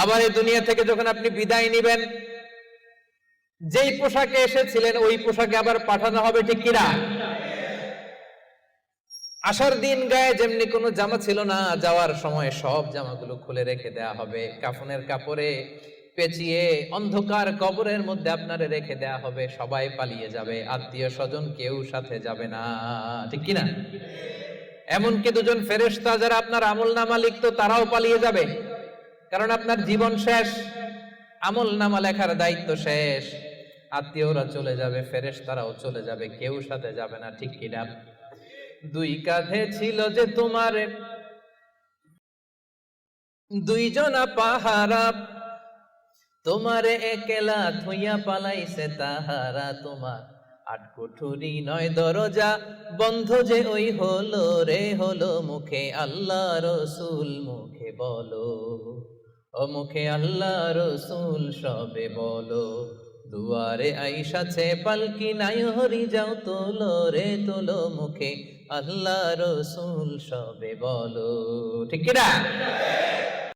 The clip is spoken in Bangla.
আবার এই দুনিয়া থেকে যখন আপনি বিদায় নিবেন, যেই পোশাকে এসেছিলেন ওই পোশাকে আবার পাঠানো হবে, ঠিক কিনা? আসার দিন গায়ে যেমনি কোনো জামা ছিল না, যাওয়ার সময় সব জামাগুলো খুলে রেখে দেয়া হবে, কাফনের কাপড়ে পেঁচিয়ে অন্ধকার কবরের মধ্যে আপনারে রেখে দেয়া হবে। সবাই পালিয়ে যাবে, আত্মীয় স্বজন কেউ সাথে যাবে না, ঠিক কিনা? এমনকি দুজন ফেরেশতা যারা আপনার আমলনামা লিখতো তারাও পালিয়ে যাবে, কারণ আপনার জীবন শেষ, আমলনামা লেখার দায়িত্ব শেষ। আত্মীয়রা চলে যাবে, ফেরেশতারাও চলে যাবে, কেউ সাথে যাবে না, ঠিক কিনা? দুই কাঁধে ছিল যে তোমার দুইজনা পাহারা, তোমারে একলা থইয়া পালাইছে তাহারা। তোমার আট কুঠুরি নয় দরজা বন্ধ যে ওই হলো রে হলো, মুখে আল্লাহ রসুল মুখে বলো, ও মুখে আল্লাহ রসুল সবে বলো। দুয়ারে আইসাছে পালকি নাই হরি যাও তোলো রে তোলো, মুখে আল্লাহ রসুল সবে বলো, ঠিক কিনা?